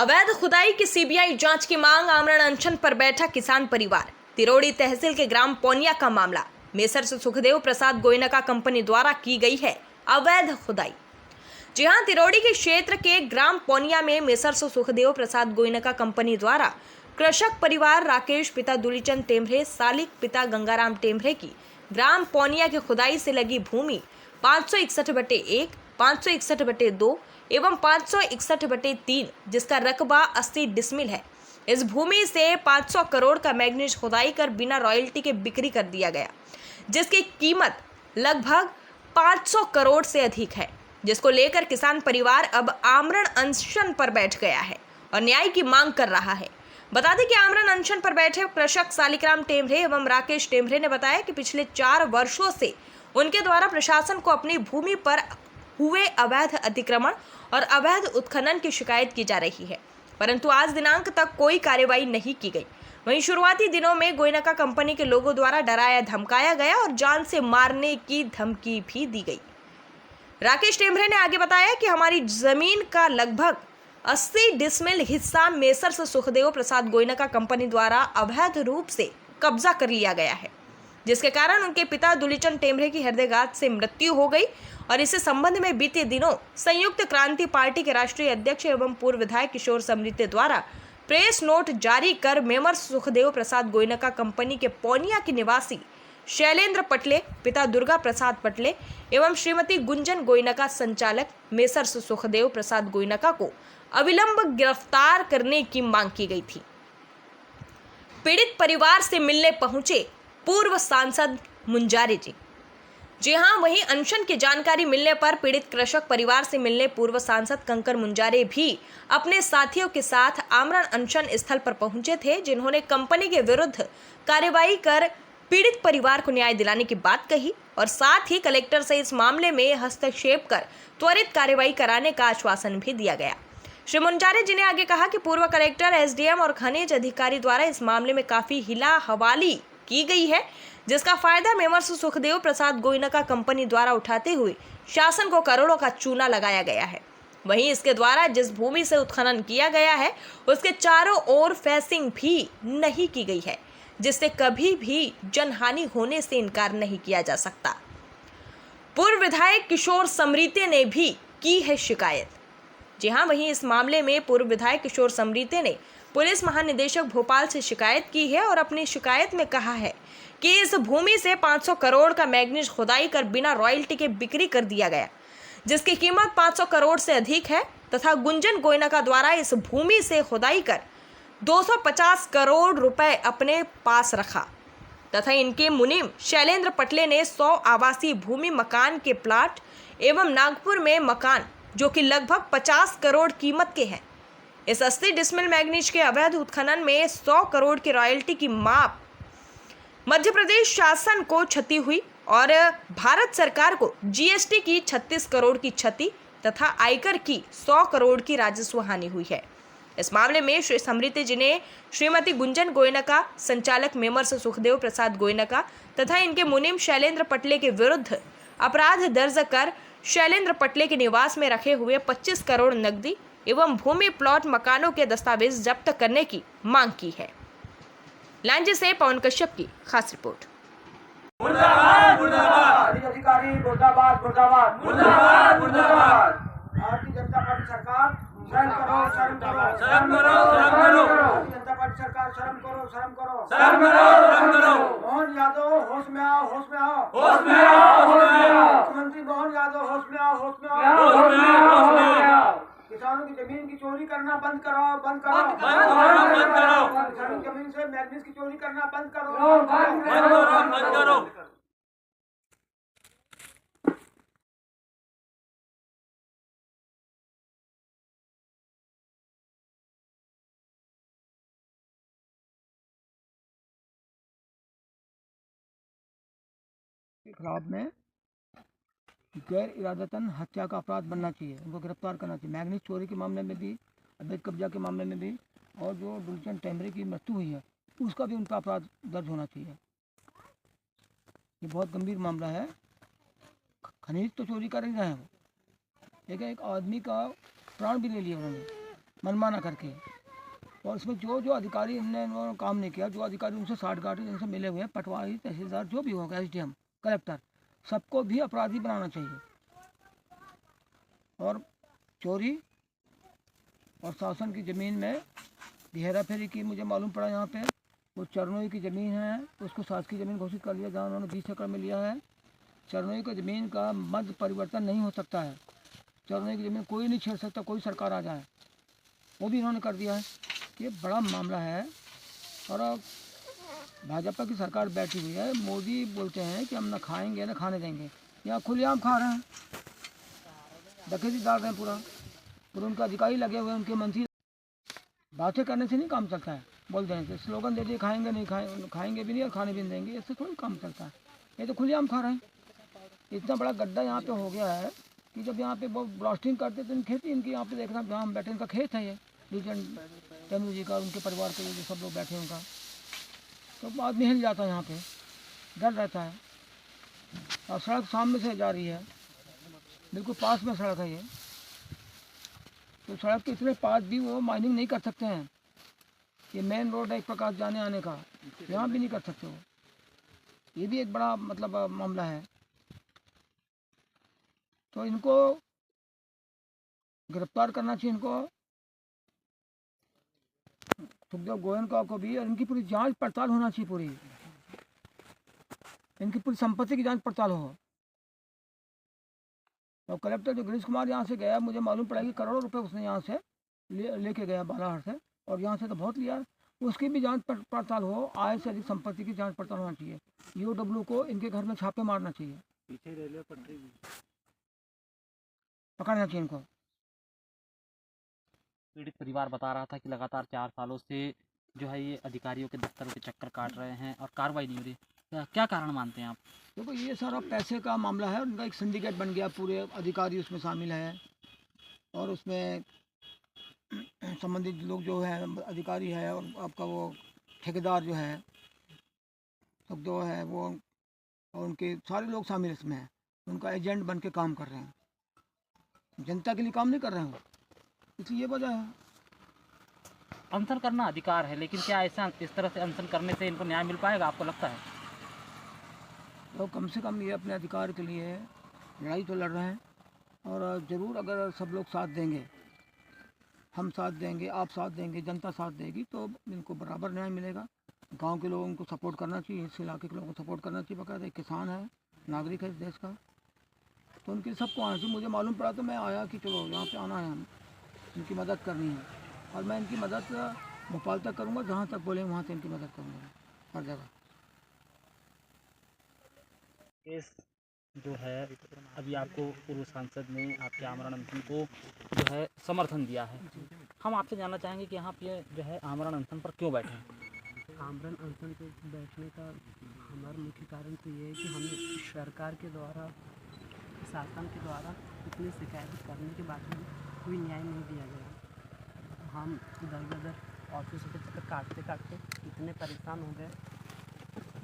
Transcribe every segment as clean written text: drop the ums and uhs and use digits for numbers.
अवैध खुदाई की सीबीआई जांच की मांग, आमरण अनशन पर बैठा किसान परिवार। तिरोड़ी तहसील के ग्राम पौनिया का मामला। मेसर से सुखदेव प्रसाद गोयनका कंपनी द्वारा की गई है अवैध खुदाई। जी हां, तिरोड़ी के क्षेत्र के ग्राम पौनिया में मेसर से सुखदेव प्रसाद गोयनका कंपनी द्वारा कृषक परिवार राकेश पिता दुलीचंद टेम्भरे, सालिक पिता गंगाराम टेम्भरे की ग्राम पौनिया की खुदाई से लगी भूमि 561/1, 561/2 एवं 561/3, जिसका रकबा 80 डिसमिल है। इस भूमि से 500 करोड़ का मैग्नीज खुदाई कर बिना रॉयल्टी के बिक्री कर दिया गया, जिसकी कीमत लगभग 500 करोड़ से अधिक है, जिसको लेकर किसान परिवार अब आमरण अनशन पर बैठ गया है और न्याय की मांग कर रहा है। बता दें कि आमरण अनशन पर बैठे कृषक सालिकराम टेम्भरे एवं राकेश टेम्भरे ने बताया कि पिछले 4 वर्षों से उनके द्वारा प्रशासन को अपनी भूमि पर हुए अवैध अतिक्रमण और अवैध उत्खनन की शिकायत की जा रही है, परंतु आज दिनांक तक कोई कार्रवाई नहीं की गई। वहीं शुरुआती दिनों में गोयनका कंपनी के लोगों द्वारा डराया धमकाया गया और जान से मारने की धमकी भी दी गई। राकेश टेम्भरे ने आगे बताया कि हमारी जमीन का लगभग 80 डिसमिल हिस्सा मेसर से सुखदेव प्रसाद गोयनका कंपनी द्वारा अवैध रूप से कब्जा कर लिया गया है, जिसके कारण उनके पिता दुलीचंद टेम्भरे की हृदयघात से मृत्यु हो गई और इस संबंध में बीते दिनों संयुक्त क्रांति पार्टी के राष्ट्रीय अध्यक्ष एवं पूर्व विधायक किशोर समरीते द्वारा प्रेस नोट जारी कर मेमर सुखदेव प्रसाद गोयनका कंपनी के पौनिया के निवासी शैलेंद्र पटले, पिता दुर्गा प्रसाद पटले एवं श्रीमती गुंजन गोयनका संचालक मेसर सुखदेव प्रसाद गोयनका को अविलंब गिरफ्तार करने की मांग की गई थी। पीड़ित परिवार से मिलने पहुंचे पूर्व सांसद मुंजारे जी हां, वहीं अनशन की जानकारी मिलने पर पीड़ित कृषक परिवार से मिलने पूर्व सांसद कंकर मुंजारे भी अपने साथियों के साथ आमरण अनशन स्थल पर पहुंचे थे, जिन्होंने कंपनी के विरुद्ध कार्रवाई कर पीड़ित परिवार को न्याय दिलाने की बात कही और साथ ही कलेक्टर से इस मामले में हस्तक्षेप कर त्वरित कार्रवाई कराने का आश्वासन भी दिया गया। श्री मुंजारे जी ने आगे कहा कि पूर्व कलेक्टर, एसडीएम और खनिज अधिकारी द्वारा इस मामले में काफी हिला हवाली की गई है, जिसका फायदा मेमर सुखदेव प्रसाद गोयनका कंपनी द्वारा उठाते हुए शासन को करोड़ों का चूना लगाया गया है। वहीं इसके द्वारा जिस भूमि से उत्खनन किया गया है उसके चारों ओर फेंसिंग भी नहीं की गई है, जिससे कभी भी जनहानि होने से इनकार नहीं किया जा सकता। पूर्व विधायक किशोर समरीते ने भी की है शिकायत। जी हां, वहीं इस मामले में पूर्व विधायक किशोर समरीते ने पुलिस महानिदेशक भोपाल से शिकायत की है और अपनी शिकायत में कहा है कि इस भूमि से 500 करोड़ का मैग्नीज खुदाई कर बिना रॉयल्टी के बिक्री कर दिया गया, जिसकी कीमत 500 करोड़ से अधिक है तथा गुंजन गोयनका द्वारा इस भूमि से खुदाई कर 250 करोड़ रुपए अपने पास रखा तथा इनके मुनीम शैलेंद्र पटले ने 100 आवासीय भूमि मकान के प्लाट एवं नागपुर में मकान जो कि लगभग 50 करोड़ कीमत के हैं। इस 80 डिसमिल मैग्नीज के अवैध उत्खनन में 100 करोड़ की रॉयल्टी की माप मध्य प्रदेश शासन को क्षति हुई और भारत सरकार को जीएसटी की 36 करोड़ की क्षति तथा आयकर की 100 करोड़ की राजस्व हानि हुई है। इस मामले में श्री समरीते जी ने श्रीमती गुंजन गोयनका संचालक मेमर से सुखदेव प्रसाद गोयनका तथा इनके मुनीम शैलेंद्र पटले के विरुद्ध अपराध दर्ज कर शैलेंद्र पटले के निवास में रखे हुए 25 करोड़ नकदी एवं भूमि प्लॉट मकानों के दस्तावेज जब्त करने की मांग की है। लांजी से पवन कश्यप की खास रिपोर्ट। मुर्दाबाद मुर्दाबाद अधिकारी मुर्दाबाद मुर्दाबाद मुर्दाबाद मुर्दाबाद। भारतीय जनता पार्टी सरकार शर्म करो शर्म करो शर्म करो शर्म करो। भारतीय जनता पार्टी सरकार शर्म करो शर्म करो शर्म करो शर्म करो। मोहन यादव होश में आओ होश में आओ होश में आओ होश में आओ। मुख्यमंत्री मोहन यादव होश में आओ होश में आओ होश में आओ होश में आओ। किसानों की जमीन की चोरी करना बंद करो बंद करो बंद करो। किसानों की जमीन से मैग्नीज की चोरी करना बंद करो बंद करो बंद करो। के खिलाफ में गैर इरादतन हत्या का अपराध बनना चाहिए, उनको गिरफ्तार करना चाहिए। मैग्नीज चोरी के मामले में भी, अवैध कब्जा के मामले में भी और जो दुलीचंद टेम्भरे की मृत्यु हुई है उसका भी उन पर अपराध दर्ज होना चाहिए। ये बहुत गंभीर मामला है। खनिज तो चोरी कर ही रहे हैं, एक आदमी का प्राण भी ले लिया उन्होंने। मनमाना करके। और उसमें जो जो अधिकारी इन्होंने काम नहीं किया, जो अधिकारी उनसे साठगांठ जिनसे मिले हुए हैं, पटवारी, तहसीलदार, जो भी होगा, SDM, कलेक्टर, सबको भी अपराधी बनाना चाहिए। और चोरी और शासन की ज़मीन में हेरा फेरी की मुझे मालूम पड़ा। यहाँ पे वो चरनोई की ज़मीन है, उसको शासकीय ज़मीन घोषित कर लिया, जहाँ उन्होंने 20 एकड़ में लिया है। चरनोई की ज़मीन का मध्य परिवर्तन नहीं हो सकता है। चरनोई की ज़मीन कोई नहीं छेड़ सकता, कोई सरकार आ जाए, वो भी इन्होंने कर दिया है। ये बड़ा मामला है। और अब भाजपा की सरकार बैठी हुई है, मोदी बोलते हैं कि हम ना खाएंगे ना खाने देंगे, यहाँ खुलेआम खा रहे हैं, डकैती डाल रहे हैं पूरा। उनके अधिकारी लगे हुए हैं, उनके मंत्री। बातें करने से नहीं काम चलता है, बोल देने से, स्लोगन दे दिए खाएंगे नहीं खाएंगे भी नहीं और खाने भी नहीं देंगे, इससे थोड़ी काम चलता है। ये तो खुलेआम खा रहे हैं। इतना बड़ा गड्ढा यहाँ पे हो गया है कि जब यहाँ पे वो ब्लास्टिंग करते तो खेती इनकी यहाँ पे देखना, जहाँ हम बैठे इनका खेत है, ये लीजेंड तनु जी का, उनके परिवार के जो सब लोग बैठे हैं उनका, तो आदमी हिल जाता है यहाँ पे, डर रहता है। और सड़क सामने से जा रही है, बिल्कुल पास में सड़क है ये, तो सड़क के इतने पास भी वो माइनिंग नहीं कर सकते हैं। ये मेन रोड है एक प्रकार जाने आने का, यहाँ भी नहीं कर सकते वो। ये भी एक बड़ा मतलब मामला है। तो इनको गिरफ्तार करना चाहिए, इनको सुखदेव गोयनका को भी, और इनकी पूरी जांच पड़ताल होना चाहिए, पूरी इनकी पूरी संपत्ति की जांच पड़ताल हो। और कलेक्टर जो गिरीश कुमार यहाँ से गया, मुझे मालूम पड़ा कि करोड़ों रुपए उसने यहाँ से लेके गया बालाहाट से, और यहाँ से तो बहुत लिया, उसकी भी जांच पड़ताल हो। आय से अधिक संपत्ति की जांच पड़ताल होना चाहिए। EOW को इनके घर में छापे मारना चाहिए, पीछे रेलवे पटरी भी पकड़ना चाहिए इनको। पीड़ित परिवार बता रहा था कि लगातार 4 सालों से जो है ये अधिकारियों के दफ्तरों के चक्कर काट रहे हैं और कार्रवाई नहीं हो रही। क्या कारण मानते हैं आप? देखो ये सारा पैसे का मामला है, उनका एक सिंडिकेट बन गया, पूरे अधिकारी उसमें शामिल है, और उसमें संबंधित लोग जो है, अधिकारी है, और आपका वो ठेकेदार जो है, सब जो है वो, और उनके सारे लोग शामिल इसमें हैं। उनका एजेंट बन के काम कर रहे हैं, जनता के लिए काम नहीं कर रहे हैं, इसलिए ये वजह है। अनशन करना अधिकार है, लेकिन क्या ऐसा इस तरह से अनशन करने से इनको न्याय मिल पाएगा, आपको लगता है? तो कम से कम ये अपने अधिकार के लिए लड़ाई तो लड़ रहे हैं, और ज़रूर अगर सब लोग साथ देंगे, हम साथ देंगे, आप साथ देंगे, जनता साथ देगी, तो इनको बराबर न्याय मिलेगा। गांव के लोगों को सपोर्ट करना चाहिए, इस इलाके के लोगों को सपोर्ट करना चाहिए। बकायदा एक किसान है, नागरिक है इस देश का, तो उनके सबको आना चाहिए। मुझे मालूम पड़ा तो मैं आया कि चलो यहाँ पे आना है, हम इनकी मदद करनी है, और मैं इनकी मदद भोपाल तक करूँगा, जहाँ तक बोले वहाँ से इनकी मदद करूँगा, हर जगह। केस जो है अभी आपको पूर्व सांसद ने आपके आमरण अनशन को जो है समर्थन दिया है। हम आपसे जानना चाहेंगे कि यहाँ पे जो है आमरण अनशन पर क्यों बैठे हैं? आमरण अनशन पे बैठने का हमारा मुख्य कारण तो ये है कि हमें सरकार के द्वारा, शासन के द्वारा इतनी शिकायत करने के बाद भी कोई न्याय नहीं दिया गया। हम दर ऑफिस के चक्कर काटते काटते इतने परेशान हो गए,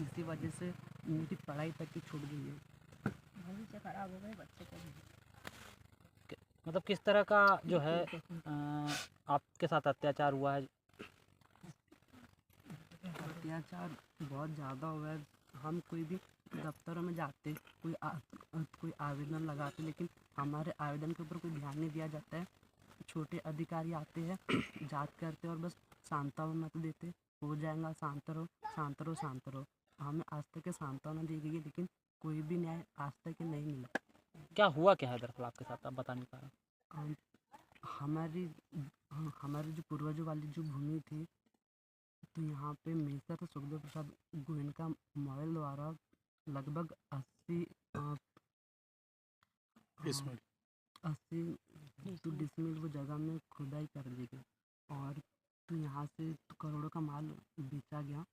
इसी वजह से उनकी पढ़ाई तक की छूट गई है, भविष्य खराब हो गए बच्चे का भी। मतलब किस तरह का जो है आपके साथ अत्याचार हुआ है? अत्याचार बहुत ज़्यादा हुआ है। हम कोई भी दफ्तरों में जाते, कोई आवेदन लगाते, लेकिन हमारे आवेदन के ऊपर कोई ध्यान नहीं दिया जाता है। छोटे अधिकारी आते हैं, जांच करते और बस सांत्वना तो देते, हो जाएगा, शांत रहो शांत रहो शांत रहो। हमें आज तक सांत्वना दी गई, लेकिन कोई भी न्याय आज तक नहीं मिला। क्या हुआ क्या है दरअसल आपके साथ, आप बता नहीं पा रहे? हमारी जो पूर्वजों वाली जो भूमि थी, तो यहाँ पे मेसर सुखदेव प्रसाद गोयनका मॉडल द्वारा लगभग 80 डिसमिल वो जगह में खुदाई कर दी गई, और तो यहाँ से करोड़ों का माल बेचा गया,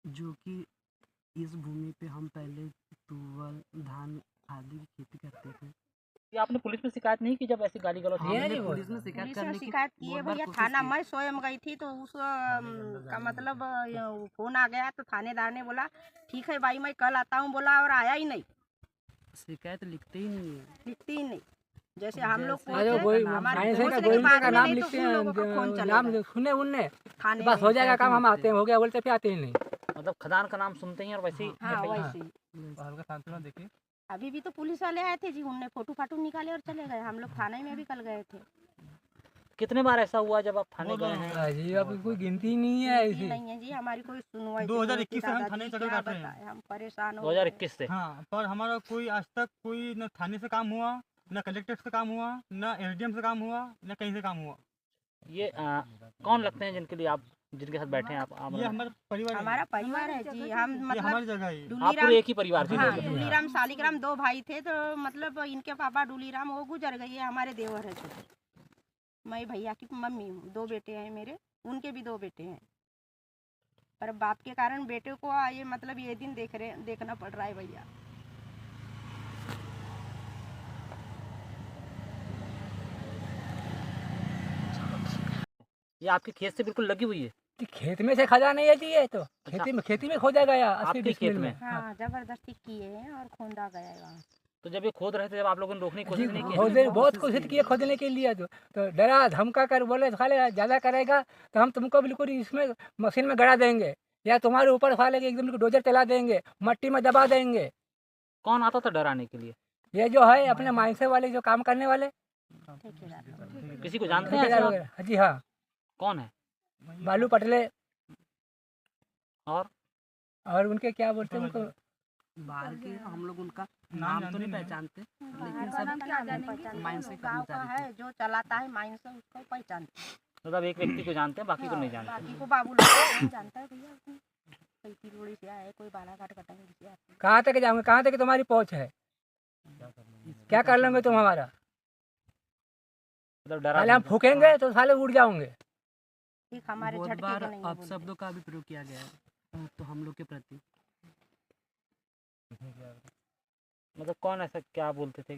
जो कि इस भूमि पे हम पहले तुवल, धान आदि की खेती करते थे। ये आपने पुलिस में शिकायत नहीं की जब ऐसी गाली गलौज हुई? हमने पुलिस में शिकायत करने की शिकायत की है बहुत बार भैया, कोशिश थाना की। मैं स्वयं गई थी, तो उस का मतलब फोन आ गया, तो थानेदार ने बोला ठीक है भाई मैं कल आता हूँ बोला, और आया ही नहीं, शिकायत लिखते ही नहीं है। लिखती ही नहीं। जैसे हम लोग को जो होते, हमारे माइंस का पहुंचने के गोविंद बाद का में नाम नहीं तो लिखते उन लोगों का हैं, फोन नाम चलेगा सुने उनने थाने बस में। हो जाएगा काम, हम आते हैं, हो गया बोलते फिर आते ही नहीं। मतलब खदान का नाम सुनते ही और वैसे ही हाँ FIR वैसे ही। हल्का सांत्वना देखिए। अभी भी तो पुलिस वाले आए थे जी, उनने फोटो फाटो निकाले और चले गए। हम लोग थाने में भी कल गए थे। कितने बार ऐसा हुआ जब आप थाने गए हैं? अजी अब कोई गिनती नहीं है ये ऐसी। नहीं है जी, हमारी कोई सुनवाई 2021 से हम दादाजी थाने चक्कर क्या काट रहे हैं। बताएं, हम परेशान हो गए। 2021 से? हाँ, पर हमारा कोई आज तक कोई न थाने से काम हुआ, न कलेक्टर से काम हुआ, न SDM से काम हुआ, न कहीं से काम हुआ। ये कौन लगते हैं जिनके लिए आप, जिनके साथ बैठे हैं आप ये आमरण? हमारा परिवार है। हमारा परिवार है जी। हम ये मतलब हमारी जगह है। आप डूलीराम, पूरे एक ही परिवार के हाँ लोग हैं? डूलीराम शालिग्राम 2 भाई थे, तो मतलब इनके पापा डूलीराम वो गुजर गए। ये हमारे देवर है छोटे। मैं भैया की मम्मी हूँ। 2 बेटे हैं मेरे, उनके भी 2 बेटे हैं। पर बाप के कारण बेटे को ये मतलब ये दिन देखना पड़ रहा है भैया। ये आपके खेत से बिल्कुल लगी हुई है? कि खेत में से खजा नहीं है जी, ये तो खेती में खोदा गया 80 आपके डिसमिल खेत में। में? हाँ जबरदस्ती किए हैं और खोदा गया है वहाँ। तो जब ये खोद रहे थे, जब आप लोगों ने रोकने की जी कोशिश नहीं की? बहुत कोशिश किए खोदने के लिए, तो डरा धमका कर बोले साले ज़्यादा करेगा तो हम तुमको बिल्कुल इसमें मशीन में गड़ा देंगे, या तुम्हारे ऊपर साले एकदम बिल्कुल डोजर चला देंगे, मट्टी में दबा देंगे। कौन आता था डराने के लिए? ये जो है अपने माइंसे वाले जो काम करने वाले ठेकेदार किसी को जानते हैं ठेकेदार ऐसा? वगैरह। जी हाँ, कौन है? बालू पटले और और उनके क्या बोलते हैं उनको, बाहर के हम लोग उनका नाम तो नहीं पहचानते, लेकिन सब माइंड से गाँव का है जो चलाता है माइन से, उसको पहचानते हैं। मतलब एक व्यक्ति को जानते हैं, बाकी को नहीं जानते? बाकी को बाबू लोग नहीं जानता है भैया। कोई तिरोड़ी से आए, कोई बालाघाट कटंगी से आए। कहाँ तक जाऊँगे, कहाँ तक तुम्हारी पहुँच है, क्या कर लेंगे तुम हमारा, मतलब डरा साले हम फूकेंगे तो साले उड़ जाओगे। ठीक हमारे बहुत झटके बार के नहीं बोलते। अपशब्दों का भी प्रयोग किया गया है तो हम लोग के प्रति। मतलब कौन ऐसा क्या बोलते थे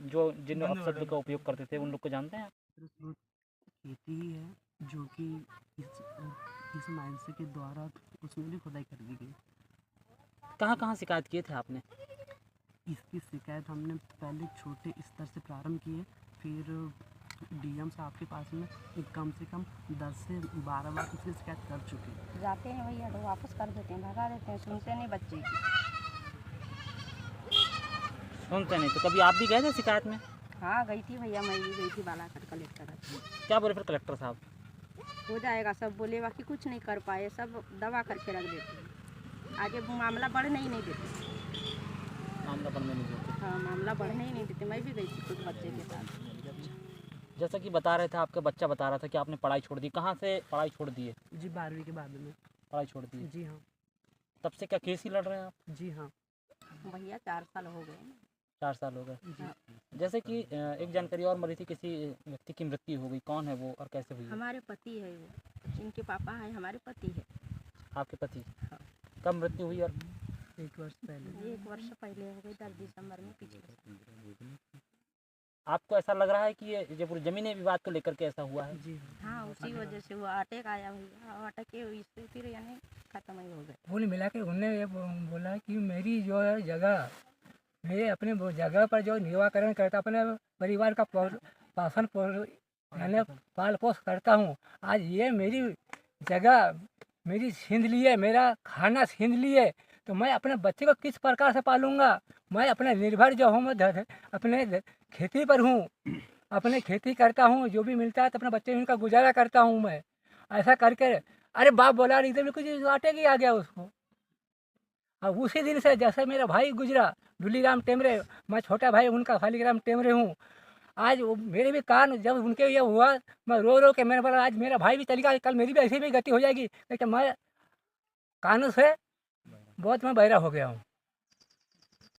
जो जिन अपशब्द का उपयोग करते थे, उन लोग को जानते हैं? स्रोत खेती ही है जो कि इस माइंस के द्वारा उसमें भी खुदाई कर दी गई। कहाँ शिकायत किए थे आपने? इसकी शिकायत हमने पहले छोटे स्तर से प्रारंभ किए, फिर DM साहब के पास में कम से कम 10 से 12 बार उसकी शिकायत कर चुके हैं। जाते हैं भैया तो वापस कर देते हैं, भगा देते हैं, सुनते नहीं बच्चे की। सुनते नहीं? तो कभी आप भी गए थे शिकायत में? हाँ गई थी भैया, मैं भी गई थी बालाघाट कलेक्टर। क्या बोले फिर कलेक्टर साहब? हो जाएगा सब बोले, बाकी कुछ नहीं कर पाए, सब दवा करके रख देते हैं। आगे मामला बढ़ने ही नहीं देते। मामला बढ़ने नहीं देते? हाँ मामला बढ़ने ही नहीं देते। मैं भी गई थी कुछ बच्चे के साथ। जैसा कि बता रहे थे, आपका बच्चा बता रहा था कि आपने पढ़ाई छोड़ दी। कहाँ से पढ़ाई छोड़ दी है? जी 12वीं के बाद में। पढ़ाई छोड़ दी है? जी हाँ। तब से क्या केस ही लड़ रहे हैं आप? जी हाँ। भैया 4 साल हो गए। 4 साल हो गए। हाँ। जैसे कि एक जानकारी और मिली थी, किसी व्यक्ति की मृत्यु हो गई। कौन है वो और कैसे हुई है? हमारे पति है वो, इनके पापा है, हमारे पति है। आपके पति? कब मृत्यु हुई और 1 वर्ष पहले। 1 वर्ष पहले हो गई, 10 दिसंबर में पिछले साल। आपको ऐसा लग रहा है कि ये जो पूरी जमीनी विवाद को लेकर के ऐसा हुआ है? जी हाँ। हाँ उसी वजह से हुआ, अटैक आया भैया, अटैक के इससे फिर यानी खत्म ही हो गए। कुल मिला के उनने ये बोला कि मेरी जो है जगह, मैं अपने वो जगह पर जो निवाकरण करता, अपने परिवार का पालन यानी पाल पोष करता हूँ, आज ये मेरी जगह मेरी छीन लिए, मेरा खाना छीन लिए, तो मैं अपने बच्चे को किस प्रकार से पालूंगा। मैं अपने निर्भर जो हूँ, मैं अपने खेती पर हूँ, अपने खेती करता हूँ, जो भी मिलता है तो अपने बच्चे उनका गुजारा करता हूँ मैं। ऐसा करके अरे बाप बोला नहीं तो कुछ आटे ही आ गया उसको। अब उसी दिन से जैसे मेरा भाई गुजरा डूलीराम टेमरे, मैं छोटा भाई उनका शालिग्राम टेमरे हूँ, आज वो मेरे भी कान जब उनके ये हुआ, मैं रो रो के मैंने बोला आज मेरा भाई भी चलेगा, कल मेरी भी ऐसी भी गति हो जाएगी, लेकिन मैं कानों से बहुत मैं बहरा हो गया हूँ।